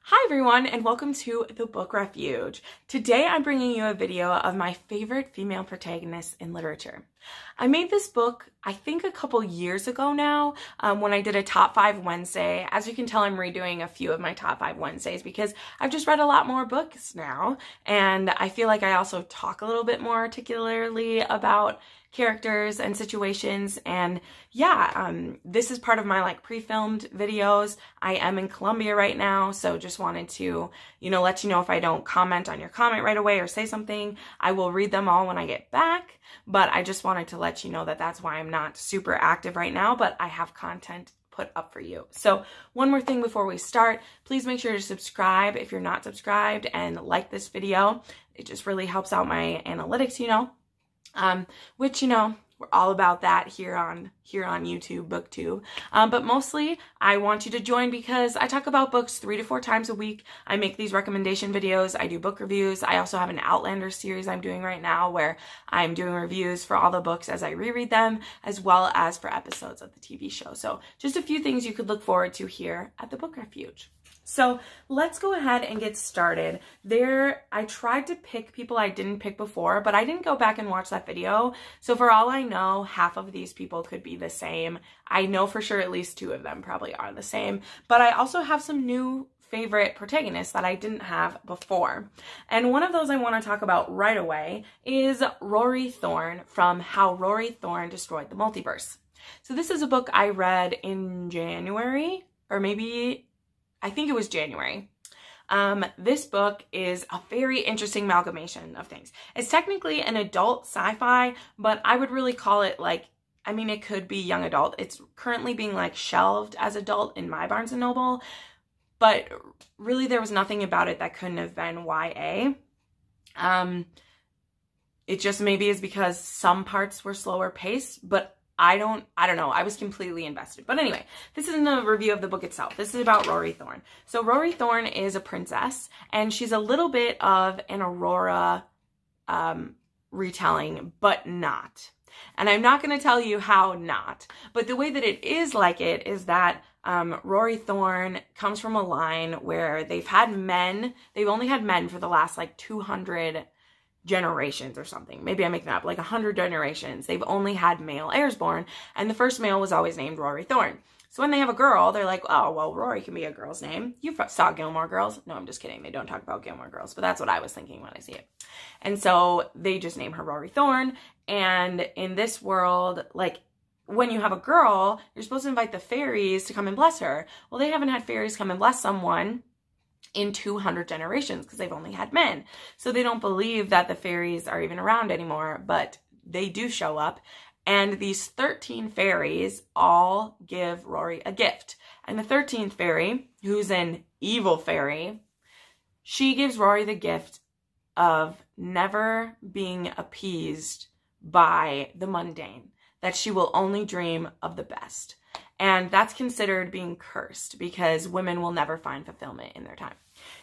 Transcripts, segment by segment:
Hi everyone, and welcome to the Book Refuge. Today I'm bringing you a video of my favorite female protagonists in literature. I made this book, I think a couple years ago now, when I did a Top 5 Wednesday. As you can tell, I'm redoing a few of my Top 5 Wednesdays because I've just read a lot more books now, and I feel like I also talk a little bit more articulately about characters and situations. And yeah, this is part of my pre-filmed videos. I am in Colombia right now, so just wanted to, let you know if I don't comment on your comment right away or say something. I will read them all when I get back, but I just wanted to let you know that that's why I'm not super active right now, but I have content put up for you. So one more thing before we start, please make sure to subscribe if you're not subscribed and like this video. It just really helps out my analytics, which, we're all about that here on YouTube, Booktube. But mostly I want you to join because I talk about books 3 to 4 times a week. I make these recommendation videos. I do book reviews. I also have an Outlander series I'm doing right now where I'm doing reviews for all the books as I reread them, as well as for episodes of the TV show. So just a few things you could look forward to here at the Book Refuge. So let's go ahead and get started. I tried to pick people I didn't pick before, but I didn't go back and watch that video. So for all I know, half of these people could be the same. I know for sure at least 2 of them probably are the same, but I also have some new favorite protagonists that I didn't have before. And one of those I want to talk about right away is Rory Thorn from How Rory Thorn Destroyed the Multiverse. So this is a book I read in January, or maybe I think it was January. This book is a very interesting amalgamation of things. It's technically an adult sci-fi, but I would really call it it could be young adult. It's currently being shelved as adult in my Barnes & Noble, but really there was nothing about it that couldn't have been YA. It just maybe is because some parts were slower paced, but I don't know. I was completely invested. But anyway, this isn't a review of the book itself. This is about Rory Thorn. So Rory Thorn is a princess, and she's a little bit of an Aurora retelling, but not. And I'm not going to tell you how not. But the way that it is like it is that Rory Thorn comes from a line where they've only had men for the last 200 generations or something. Maybe I'm making that up, 100 generations. They've only had male heirs born, and the first male was always named Rory Thorn. So when they have a girl, they're like, oh, well, Rory can be a girl's name. You saw Gilmore Girls? No, I'm just kidding. They don't talk about Gilmore Girls, but that's what I was thinking when I see it. And so they just name her Rory Thorn. And in this world, when you have a girl, you're supposed to invite the fairies to come and bless her. Well, they haven't had fairies come and bless someone in 200 generations because they've only had men. So they don't believe that the fairies are even around anymore, but they do show up. And these 13 fairies all give Rory a gift. And the 13th fairy, who's an evil fairy, she gives Rory the gift of never being appeased by the mundane, that she will only dream of the best. And that's considered being cursed because women will never find fulfillment in their time.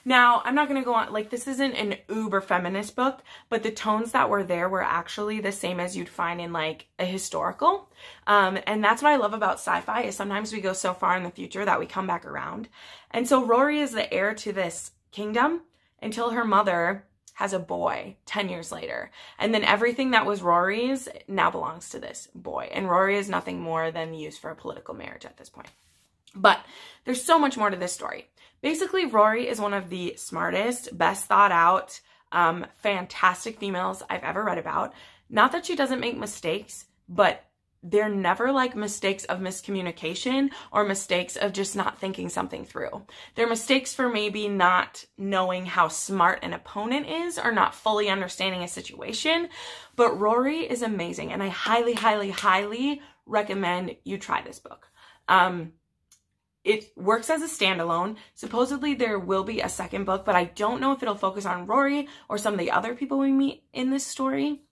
Now, I'm not going to go on, this isn't an uber feminist book, but the tones that were there were actually the same as you'd find in a historical. And that's what I love about sci-fi is sometimes we go so far in the future that we come back around. And so Rory is the heir to this kingdom until her mother has a boy 10 years later. And then everything that was Rory's now belongs to this boy. And Rory is nothing more than used for a political marriage at this point. But there's so much more to this story. Basically, Rory is one of the smartest, best thought out, fantastic females I've ever read about. Not that she doesn't make mistakes, but they're never mistakes of miscommunication or mistakes of just not thinking something through. They're mistakes for maybe not knowing how smart an opponent is or not fully understanding a situation. But Rory is amazing, and I highly, highly, highly recommend you try this book. It works as a standalone. Supposedly there will be a second book, but I don't know if it'll focus on Rory or some of the other people we meet in this story.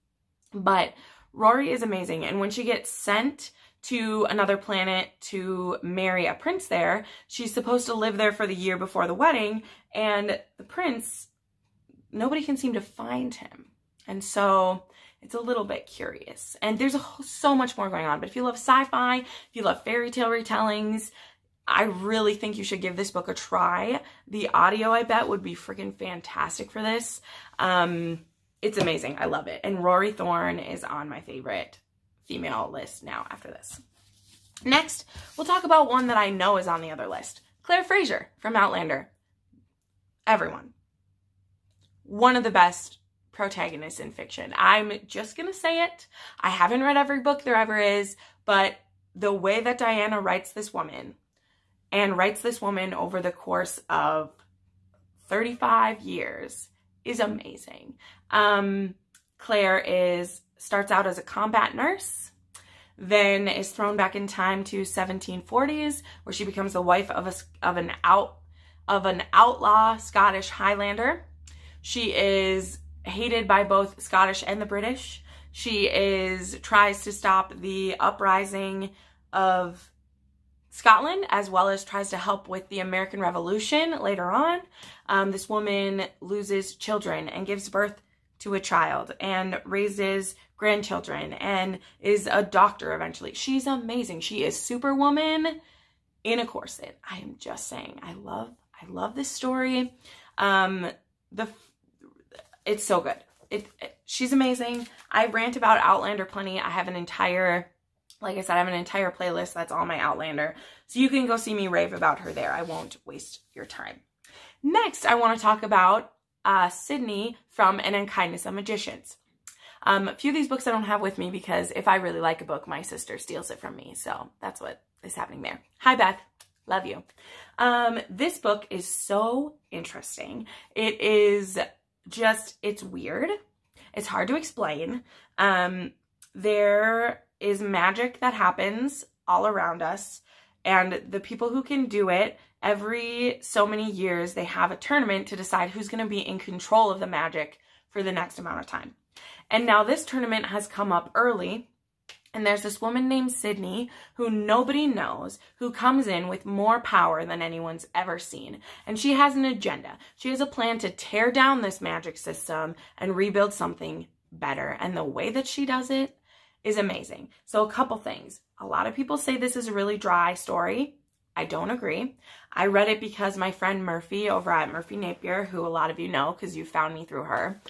But Rory is amazing, and when she gets sent to another planet to marry a prince there, she's supposed to live there for the year before the wedding, and the prince, nobody can seem to find him. And so it's a little bit curious. And there's so much more going on. But if you love sci-fi, if you love fairy tale retellings, I really think you should give this book a try. The audio, I bet, would be freaking fantastic for this. It's amazing. I love it. And Rory Thorn is on my favorite female list now after this. Next, we'll talk about one that I know is on the other list. Claire Fraser from Outlander. Everyone. One of the best protagonists in fiction. I'm just going to say it. I haven't read every book there ever is, but the way that Diana writes this woman, and writes this woman over the course of 35 years, is amazing. Claire starts out as a combat nurse, then is thrown back in time to 1740s, where she becomes the wife of an outlaw Scottish Highlander. She is hated by both Scottish and the British. She tries to stop the uprising of Scotland, as well as tries to help with the American Revolution later on. This woman loses children and gives birth to a child and raises grandchildren and is a doctor eventually. She's amazing. She is Superwoman in a corset. I am just saying. I love this story. It's so good. She's amazing. I rant about Outlander plenty. I have an entire, like I said, I have an entire playlist that's all my Outlander. So you can go see me rave about her there. I won't waste your time. Next, I want to talk about Sydney from An Unkindness of Magicians. A few of these books I don't have with me because if I really like a book, my sister steals it from me. So that's what is happening there. Hi, Beth. Love you. This book is so interesting. It is just, it's weird. It's hard to explain. There is magic that happens all around us, and the people who can do it, every so many years, they have a tournament to decide who's going to be in control of the magic for the next amount of time. And now this tournament has come up early, and there's this woman named Sydney who nobody knows, who comes in with more power than anyone's ever seen. And she has an agenda. She has a plan to tear down this magic system and rebuild something better. And the way that she does it is amazing. So a couple things. A lot of people say this is a really dry story. I don't agree. I read it because my friend Murphy over at Murphy Napier, who a lot of you know because you found me through her,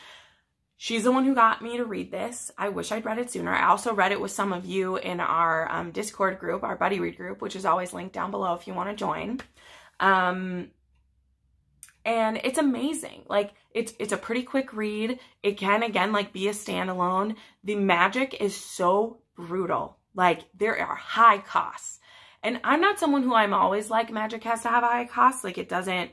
she's the one who got me to read this. I wish I'd read it sooner. I also read it with some of you in our Discord group, our buddy read group, which is always linked down below if you want to join. And it's amazing. Like, it's a pretty quick read. It can, again, like, be a standalone. The magic is so brutal. Like, there are high costs. And I'm not someone who I'm always like, magic has to have high costs. Like, it doesn't,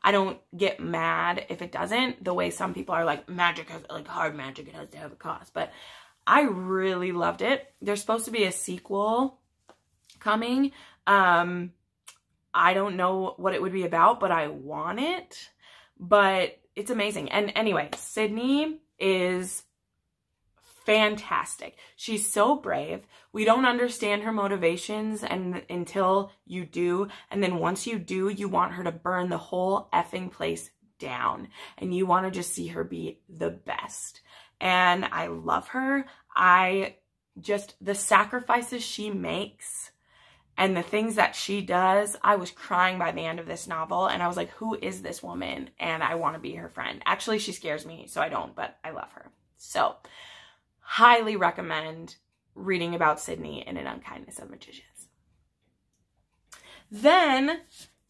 I don't get mad if it doesn't, the way some people are like, magic has, like, hard magic, it has to have a cost. But I really loved it. There's supposed to be a sequel coming. I don't know what it would be about, but I want it. But it's amazing. And anyway, Sydney is fantastic. She's so brave. We don't understand her motivations until you do. And then once you do, you want her to burn the whole effing place down. And you want to just see her be the best. And I love her. The sacrifices she makes and the things that she does, I was crying by the end of this novel. And I was like, who is this woman? And I want to be her friend. Actually, she scares me, so I don't, but I love her. So, highly recommend reading about Sydney in An Unkindness of Magicians. Then,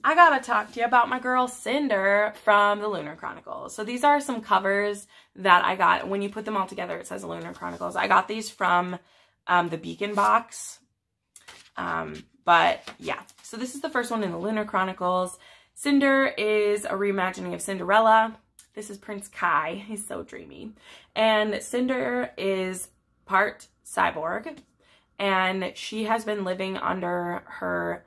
I gotta talk to you about my girl Cinder from the Lunar Chronicles. So these are some covers that I got. When you put them all together, it says Lunar Chronicles. I got these from the Beacon box. But yeah, so this is the first one in the Lunar Chronicles. Cinder is a reimagining of Cinderella. This is Prince Kai. He's so dreamy. And Cinder is part cyborg. And she has been living under her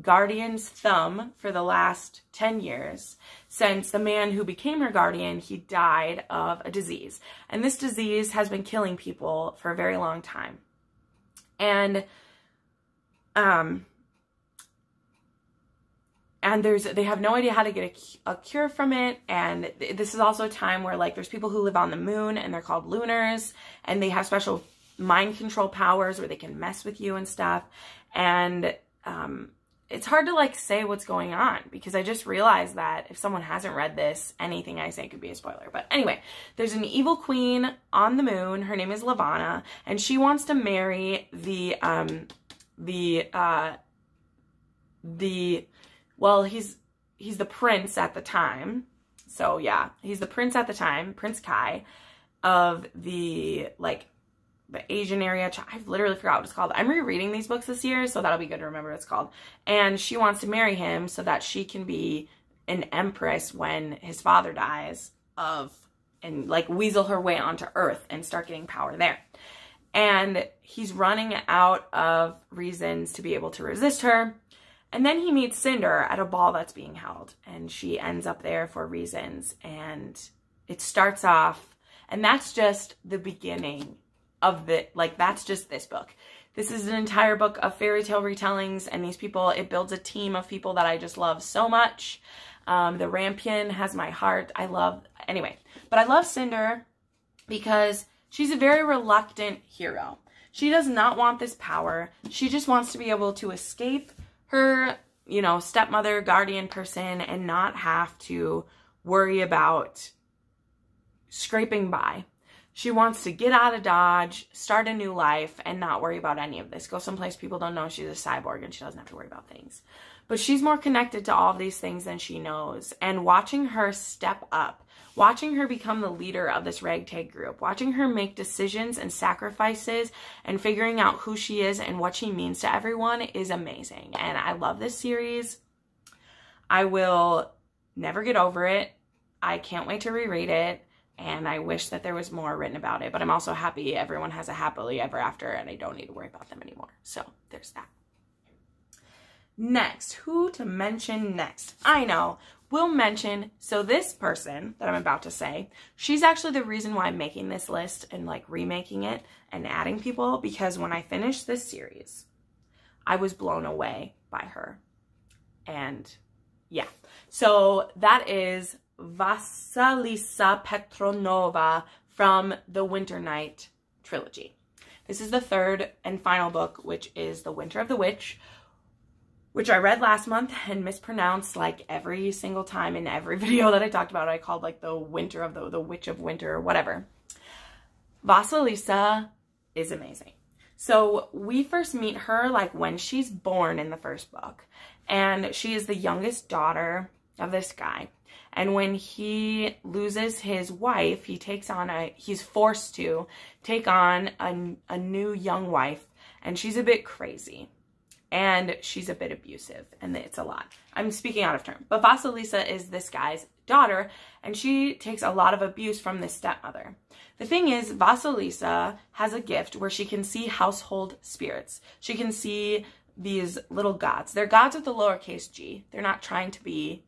guardian's thumb for the last 10 years. Since the man who became her guardian, he died of a disease. And this disease has been killing people for a very long time. And they have no idea how to get a cure from it. And this is also a time where, like, there's people who live on the moon and they're called lunars, and they have special mind control powers where they can mess with you and stuff. And it's hard to like say what's going on, because I just realized that if someone hasn't read this, anything I say could be a spoiler. But anyway, there's an evil queen on the moon. Her name is Lavanna, and she wants to marry well, he's the prince at the time. So yeah, he's the prince at the time, Prince Kai, of the Asian area. I've literally forgot what it's called. I'm rereading these books this year, so that'll be good to remember what it's called. And she wants to marry him so that she can be an empress when his father dies, and like weasel her way onto Earth and start getting power there. And he's running out of reasons to be able to resist her. And then he meets Cinder at a ball that's being held, and she ends up there for reasons. And it starts off, and that's just the beginning of that's just this book. This is an entire book of fairy tale retellings, and these people, it builds a team of people that I just love so much. The Rampion has my heart. Anyway, but I love Cinder because she's a very reluctant hero. She does not want this power. She just wants to be able to escape her, stepmother, guardian person, and not have to worry about scraping by. She wants to get out of Dodge, start a new life, and not worry about any of this. Go someplace people don't know she's a cyborg and she doesn't have to worry about things. But she's more connected to all of these things than she knows. And watching her step up, watching her become the leader of this ragtag group, watching her make decisions and sacrifices and figuring out who she is and what she means to everyone is amazing. And I love this series. I will never get over it. I can't wait to reread it. And I wish that there was more written about it. But I'm also happy everyone has a happily ever after and I don't need to worry about them anymore. So there's that. Next, who to mention next? I know. We'll mention, so this person that I'm about to say, she's actually the reason why I'm making this list and like remaking it and adding people, because when I finished this series, I was blown away by her. And yeah, so that is Vasilisa Petronova from the Winter Night trilogy. This is the third and final book, which is The Winter of the Witch, which I read last month and mispronounced like every single time in every video that I talked about. I called like the Winter of the Witch of Winter or whatever. Vasilisa is amazing. So we first meet her like when she's born in the first book, and she is the youngest daughter of this guy. And when he loses his wife, he's forced to take on a new young wife, and she's a bit crazy. And she's a bit abusive, and it's a lot. I'm speaking out of turn. But Vasilisa is this guy's daughter, and she takes a lot of abuse from this stepmother. The thing is, Vasilisa has a gift where she can see household spirits. She can see these little gods. They're gods with the lowercase g. They're not trying to be,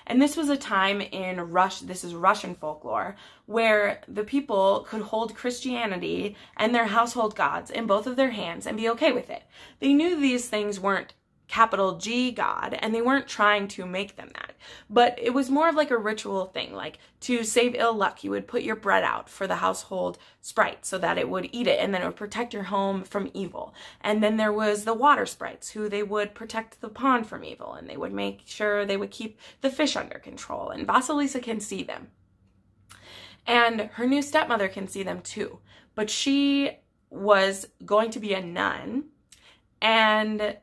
And this was a time in this is Russian folklore, where the people could hold Christianity and their household gods in both of their hands and be okay with it. They knew these things weren't capital G God, and they weren't trying to make them that. But it was more of like a ritual thing, like to save ill luck, you would put your bread out for the household sprite so that it would eat it, and then it would protect your home from evil. And then there was the water sprites, who they would protect the pond from evil, and they would make sure they would keep the fish under control. And Vasilisa can see them. And her new stepmother can see them too. But she was going to be a nun, and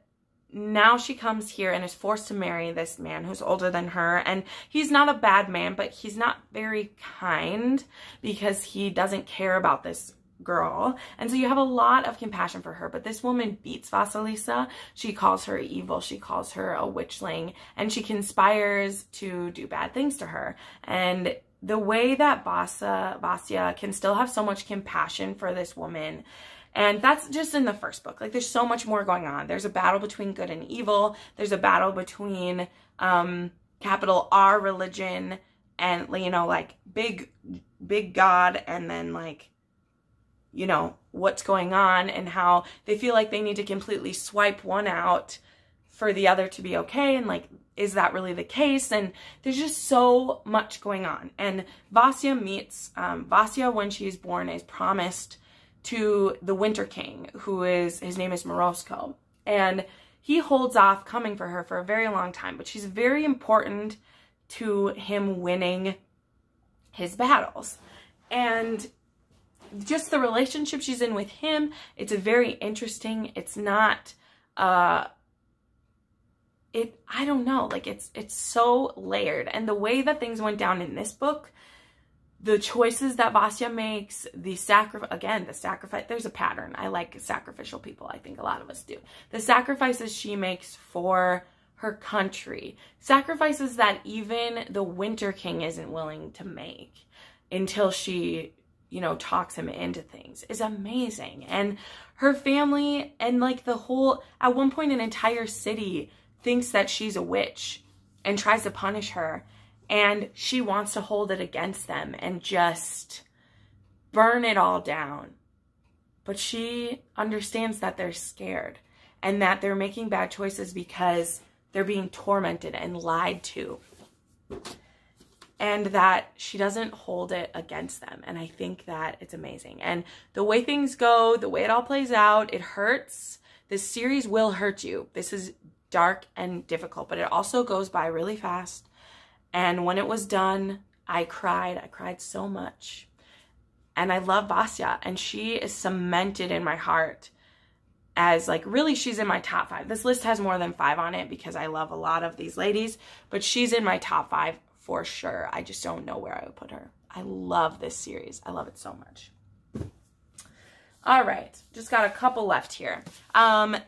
now she comes here and is forced to marry this man who's older than her. And he's not a bad man, but he's not very kind because he doesn't care about this girl. And so you have a lot of compassion for her. But this woman beats Vasilisa. She calls her evil. She calls her a witchling. And she conspires to do bad things to her. And the way that Vasya can still have so much compassion for this woman, and that's just in the first book. Like, there's so much more going on. There's a battle between good and evil. There's a battle between capital R religion and, like big God, and then like, what's going on and how they feel like they need to completely swipe one out for the other to be okay. And like, is that really the case? And there's just so much going on. And Vasya meets, Vasya when she's born is promised to the Winter King, his name is Morozko. And he holds off coming for her for a very long time, but she's very important to him winning his battles. And just the relationship she's in with him, it's a very interesting, it's not, I don't know, like it's so layered. And the way that things went down in this book, the choices that Vasya makes, the sacrifice, there's a pattern. I like sacrificial people. I think a lot of us do. The sacrifices she makes for her country, sacrifices that even the Winter King isn't willing to make until she, you know, talks him into things, is amazing. And her family and like the whole, at one point an entire city thinks that she's a witch and tries to punish her. And she wants to hold it against them and just burn it all down. But she understands that they're scared and that they're making bad choices because they're being tormented and lied to. And that she doesn't hold it against them. And I think that it's amazing. And the way things go, the way it all plays out, it hurts. This series will hurt you. This is dark and difficult, but it also goes by really fast. And when it was done, I cried so much. And I love Vasya, and she is cemented in my heart as, like, really she's in my top 5. This list has more than 5 on it because I love a lot of these ladies, but she's in my top 5 for sure. I just don't know where I would put her. I love this series. I love it so much. All right, just got a couple left here.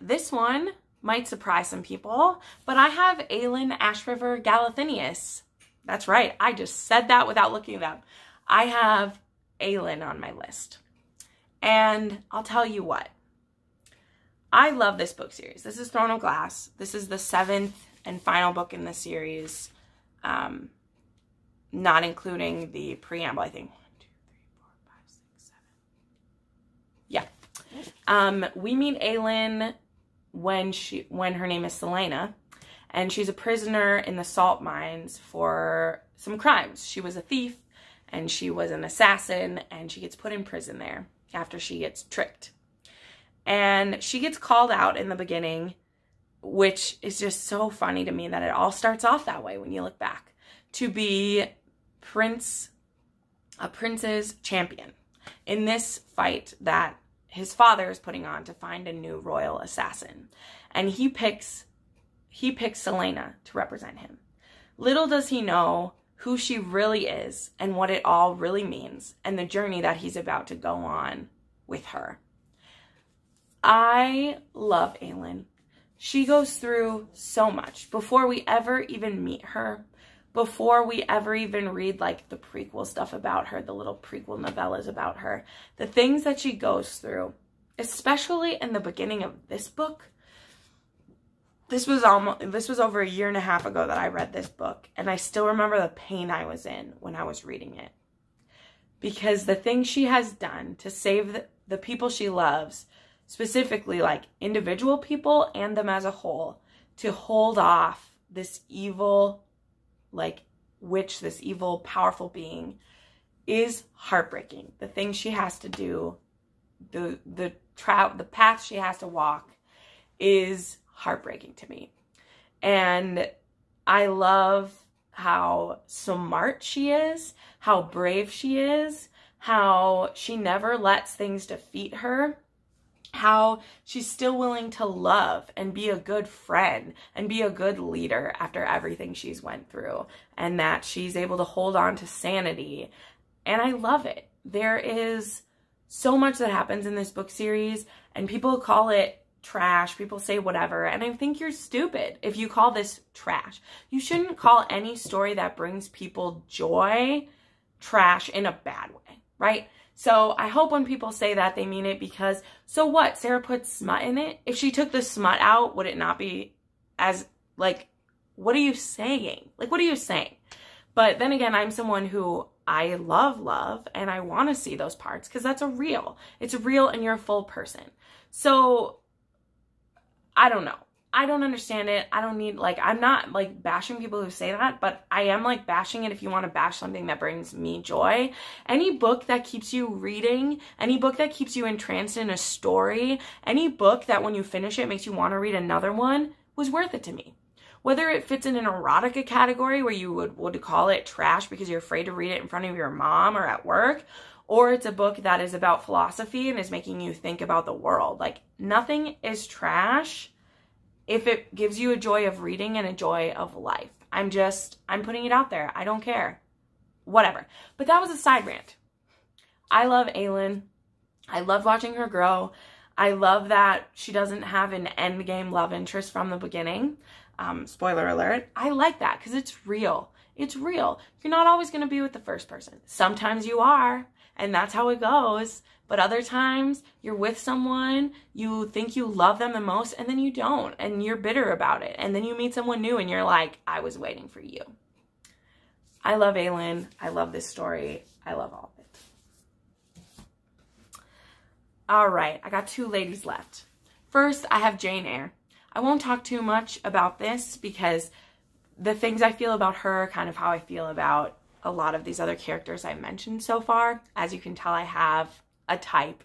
This one might surprise some people, but I have Aelin Ashriver Galathinius. That's right. I just said that without looking it up. I have Aelin on my list. And I'll tell you what. I love this book series. This is Throne of Glass. This is the 7th and final book in the series. Not including the preamble, I think. 1, 2, 3, 4, 5, 6, 7. Yeah. We meet Aelin when her name is Selena. And she's a prisoner in the salt mines for some crimes. She was a thief and she was an assassin, and she gets put in prison there after she gets tricked. And she gets called out in the beginning, which is just so funny to me that it all starts off that way when you look back, to be a prince's champion in this fight that his father is putting on to find a new royal assassin. And he picks Selena to represent him. Little does he know who she really is and what it all really means and the journey that he's about to go on with her. I love Aelin. She goes through so much before we ever even meet her, before we ever even read like the prequel stuff about her, the little prequel novellas about her, the things that she goes through, especially in the beginning of this book. This was over a year and a half ago that I read this book, and I still remember the pain I was in when I was reading it. Because the things she has done to save the people she loves, specifically like individual people and them as a whole, to hold off this evil, like witch, this evil, powerful being, is heartbreaking. The things she has to do, the path she has to walk is heartbreaking to me. And I love how smart she is, how brave she is, how she never lets things defeat her, how she's still willing to love and be a good friend and be a good leader after everything she's went through, and that she's able to hold on to sanity. And I love it. There is so much that happens in this book series, and people call it trash, people say whatever, and I think you're stupid if you call this trash. You shouldn't call any story that brings people joy trash in a bad way, right? So I hope when people say that, they mean it, because so what? Sarah put smut in it. If she took the smut out, would it not be as, like, what are you saying? Like, what are you saying? But then again, I'm someone who I love, and I want to see those parts because that's it's real and you're a full person. So I don't know. I don't understand it. I don't need, like, I'm not like bashing people who say that, but I am like bashing it if you want to bash something that brings me joy. Any book that keeps you reading, any book that keeps you entranced in a story, any book that when you finish it makes you want to read another one was worth it to me. Whether it fits in an erotica category where you would call it trash because you're afraid to read it in front of your mom or at work, or it's a book that is about philosophy and is making you think about the world. Like, nothing is trash if it gives you a joy of reading and a joy of life. I'm putting it out there. I don't care. Whatever. But that was a side rant. I love Aylin. I love watching her grow. I love that she doesn't have an endgame love interest from the beginning. Spoiler alert. I like that because it's real. It's real. You're not always going to be with the first person. Sometimes you are, and that's how it goes. But other times you're with someone, you think you love them the most, and then you don't, and you're bitter about it. And then you meet someone new and you're like, I was waiting for you. I love Aylin. I love this story. I love all of it. All right, I got 2 ladies left. First, I have Jane Eyre. I won't talk too much about this because the things I feel about her are kind of how I feel about a lot of these other characters I've mentioned so far. As you can tell, I have a type.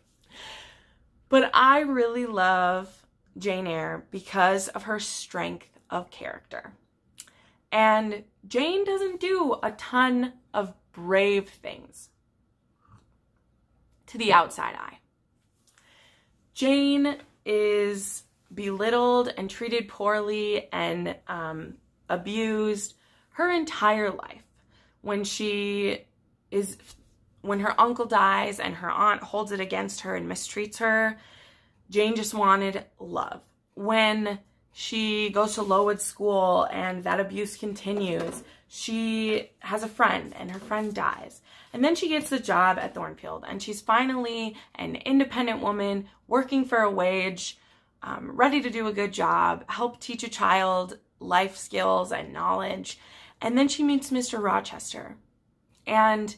But I really love Jane Eyre because of her strength of character. And Jane doesn't do a ton of brave things to the outside eye. Jane is belittled and treated poorly and abused her entire life. When her uncle dies and her aunt holds it against her and mistreats her, Jane just wanted love. When she goes to Lowood School and that abuse continues, she has a friend and her friend dies. And then she gets the job at Thornfield and she's finally an independent woman working for a wage, ready to do a good job, help teach a child life skills and knowledge. And then she meets Mr. Rochester. And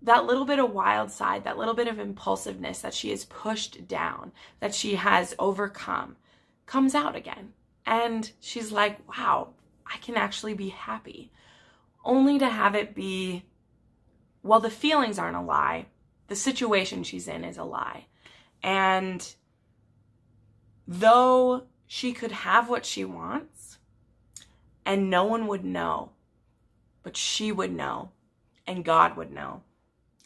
that little bit of wild side, that little bit of impulsiveness that she has pushed down, that she has overcome, comes out again. And she's like, wow, I can actually be happy. Only to have it be, well, the feelings aren't a lie. The situation she's in is a lie. And though she could have what she wants and no one would know, but she would know and God would know.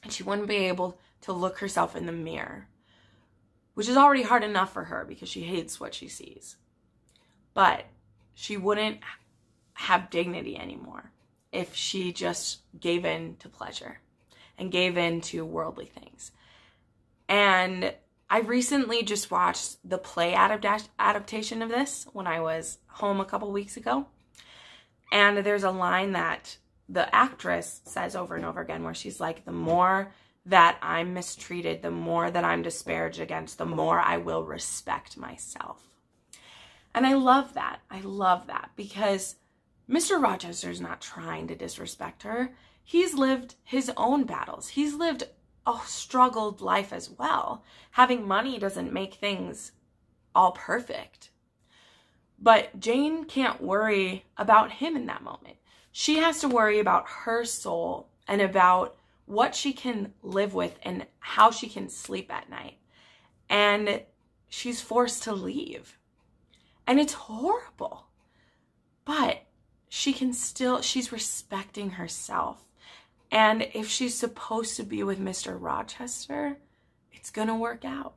And she wouldn't be able to look herself in the mirror, which is already hard enough for her because she hates what she sees. But she wouldn't have dignity anymore if she just gave in to pleasure and gave in to worldly things. And I recently just watched the play adaptation of this when I was home a couple weeks ago. And there's a line that the actress says over and over again where she's like, the more that I'm mistreated, the more that I'm disparaged against, the more I will respect myself. And I love that. I love that because Mr. Rochester's not trying to disrespect her. He's lived his own battles. He's lived a struggled life as well. Having money doesn't make things all perfect. But Jane can't worry about him in that moment. She has to worry about her soul and about what she can live with and how she can sleep at night. And she's forced to leave. And it's horrible. But she's respecting herself. And if she's supposed to be with Mr. Rochester, it's going to work out.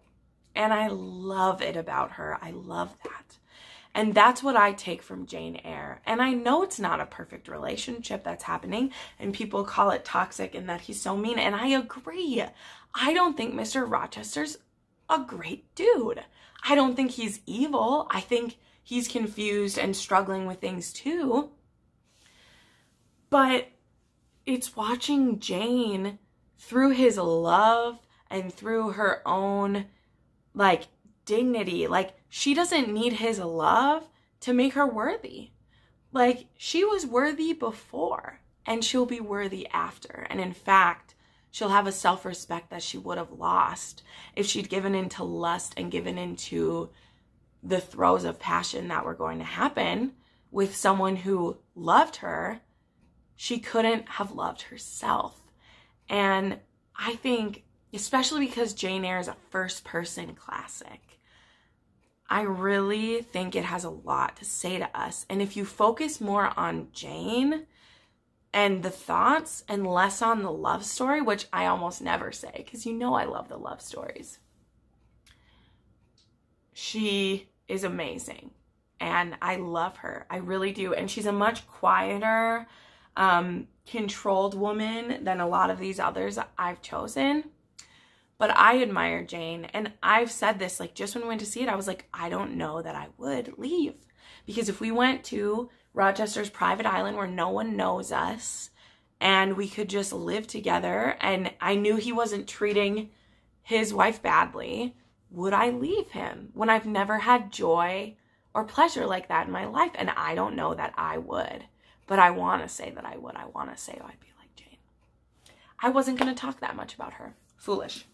And I love it about her. I love that. And that's what I take from Jane Eyre. And I know it's not a perfect relationship that's happening, and people call it toxic and that he's so mean. And I agree. I don't think Mr. Rochester's a great dude. I don't think he's evil. I think he's confused and struggling with things too. But it's watching Jane through his love and through her own, dignity. She doesn't need his love to make her worthy. She was worthy before, and she'll be worthy after. And in fact, she'll have a self-respect that she would have lost if she'd given into lust and given into the throes of passion that were going to happen with someone who loved her, she couldn't have loved herself. And I think, especially because Jane Eyre is a first-person classic, I really think it has a lot to say to us. And if you focus more on Jane and the thoughts and less on the love story, which I almost never say, because you know I love the love stories, she is amazing. And I love her. I really do. And she's a much quieter, controlled woman than a lot of these others I've chosen. But I admire Jane. And I've said this, like, just when we went to see it, I was like, I don't know that I would leave. Because if we went to Rochester's private island where no one knows us and we could just live together and I knew he wasn't treating his wife badly, would I leave him when I've never had joy or pleasure like that in my life? And I don't know that I would, but I want to say that I would. I want to say, oh, I'd be like Jane. I wasn't going to talk that much about her. Foolish.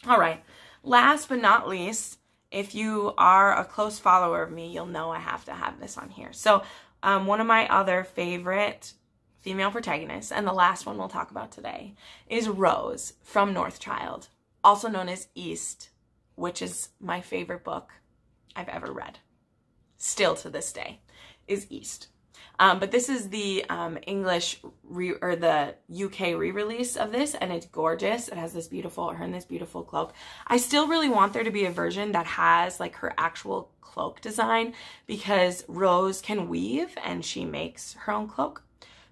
All right. Last but not least, if you are a close follower of me, you'll know I have to have this on here. So one of my other favorite female protagonists, and the last one we'll talk about today, is Rose from Northchild, also known as East, which is my favorite book I've ever read. Still to this day, is East. But this is the English or the UK re-release of this, and it's gorgeous. It has this beautiful, her in this beautiful cloak. I still really want there to be a version that has like her actual cloak design, because Rose can weave and she makes her own cloak.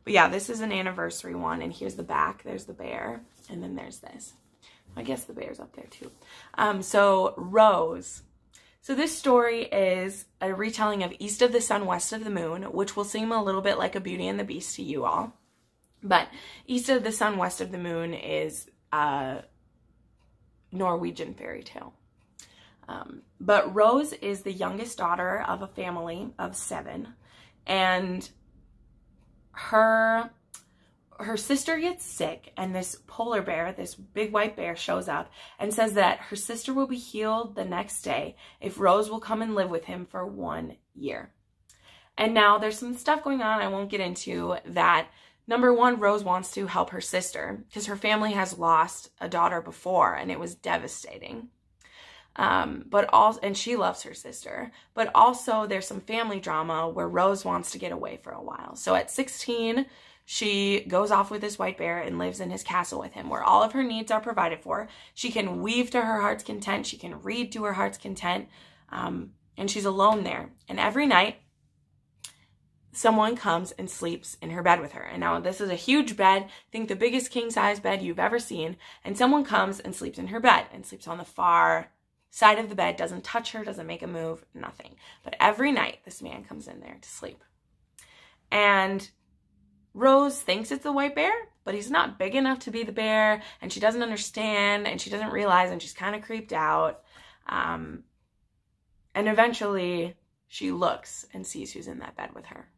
But yeah, this is an anniversary one, and here's the back. There's the bear, and then there's this. I guess the bear's up there too. So Rose. So this story is a retelling of East of the Sun, West of the Moon, which will seem a little bit like a Beauty and the Beast to you all. But East of the Sun, West of the Moon is a Norwegian fairy tale. But Rose is the youngest daughter of a family of 7. And her sister gets sick, and this polar bear, this big white bear, shows up and says that her sister will be healed the next day if Rose will come and live with him for 1 year. And now there's some stuff going on I won't get into that. Number one, Rose wants to help her sister because her family has lost a daughter before, and it was devastating. And she loves her sister, but also there's some family drama where Rose wants to get away for a while. So at 16, she goes off with this white bear and lives in his castle with him, where all of her needs are provided for. She can weave to her heart's content. She can read to her heart's content. And she's alone there. And every night, someone comes and sleeps in her bed with her. And now this is a huge bed. Think the biggest king-size bed you've ever seen. And someone comes and sleeps in her bed and sleeps on the far side of the bed, doesn't touch her, doesn't make a move, nothing. But every night, this man comes in there to sleep. And Rose thinks it's the white bear, but he's not big enough to be the bear, and she doesn't understand, and she doesn't realize, and she's kind of creeped out. And eventually, she looks and sees who's in that bed with her.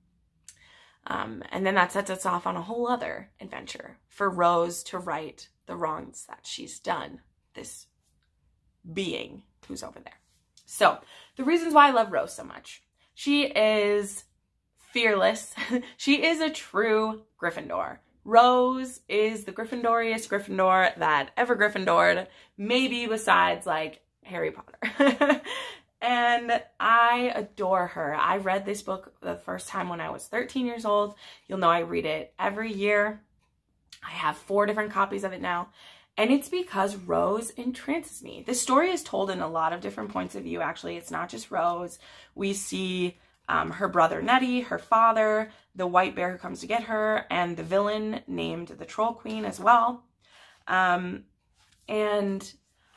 And then that sets us off on a whole other adventure for Rose to right the wrongs that she's done, this being who's over there. So, the reasons why I love Rose so much. She is fearless. She is a true Gryffindor. Rose is the Gryffindoriest Gryffindor that ever Gryffindored, maybe besides like Harry Potter. And I adore her. I read this book the first time when I was 13 years old. You'll know I read it every year. I have 4 different copies of it now. And it's because Rose entrances me. This story is told in a lot of different points of view, actually. It's not just Rose. We see her brother Nettie, her father, the white bear who comes to get her, and the villain named the Troll Queen as well. And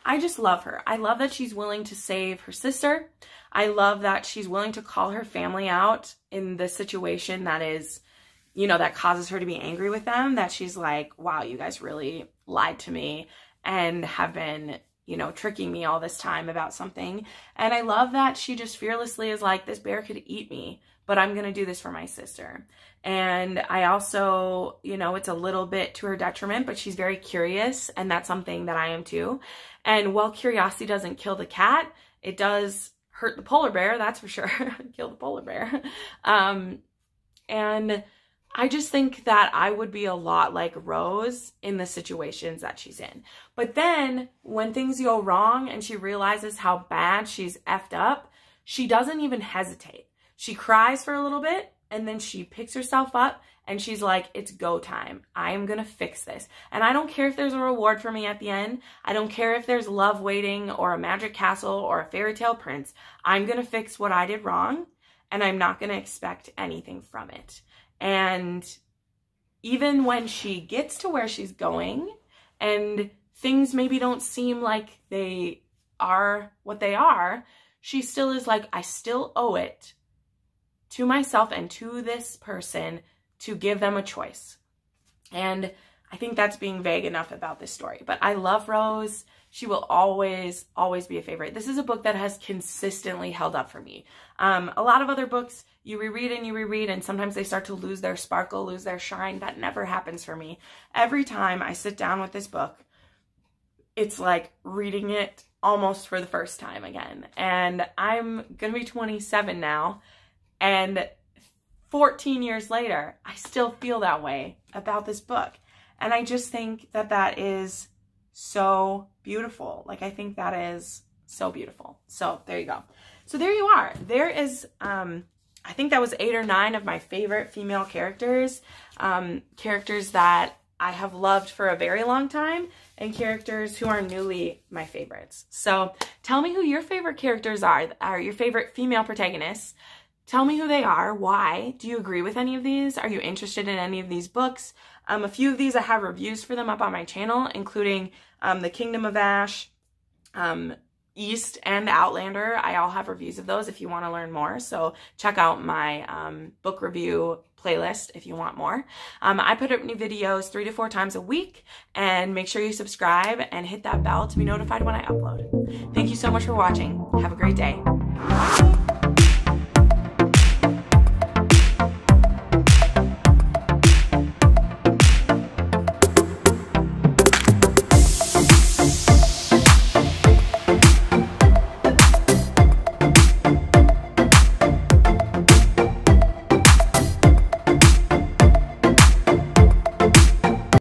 I just love her. I love that she's willing to save her sister. I love that she's willing to call her family out in the situation that is, you know, that causes her to be angry with them. That she's like, wow, you guys really lied to me and have been, you know, tricking me all this time about something. And I love that she just fearlessly is like, this bear could eat me, but I'm going to do this for my sister. And I also, you know, it's a little bit to her detriment, but she's very curious, and that's something that I am too. And while curiosity doesn't kill the cat, it does hurt the polar bear, that's for sure. Kill the polar bear. And I just think that I would be a lot like Rose in the situations that she's in. But then when things go wrong and she realizes how bad she's effed up, she doesn't even hesitate. She cries for a little bit and then she picks herself up and she's like, it's go time. I am going to fix this. And I don't care if there's a reward for me at the end. I don't care if there's love waiting or a magic castle or a fairy tale prince. I'm going to fix what I did wrong and I'm not going to expect anything from it. And even when she gets to where she's going and things maybe don't seem like they are what they are, she still is like, I still owe it to myself and to this person to give them a choice. And I think that's being vague enough about this story. But I love Rose. She will always, always be a favorite. This is a book that has consistently held up for me. A lot of other books, you reread and sometimes they start to lose their sparkle, lose their shine. That never happens for me. Every time I sit down with this book, it's like reading it almost for the first time again. And I'm going to be 27 now. And 14 years later, I still feel that way about this book. And I just think that that is so beautiful. Like, I think that is so beautiful. So there you go. So there you are. There is, I think that was 8 or 9 of my favorite female characters. Characters that I have loved for a very long time and characters who are newly my favorites. So tell me who your favorite characters are your favorite female protagonists. Tell me who they are. Why? Do you agree with any of these? Are you interested in any of these books? A few of these I have reviews for them up on my channel, including The Kingdom of Ash, East, and Outlander. I all have reviews of those if you want to learn more. So check out my book review playlist if you want more. I put up new videos 3 to 4 times a week, and make sure you subscribe and hit that bell to be notified when I upload. Thank you so much for watching. Have a great day. Bye.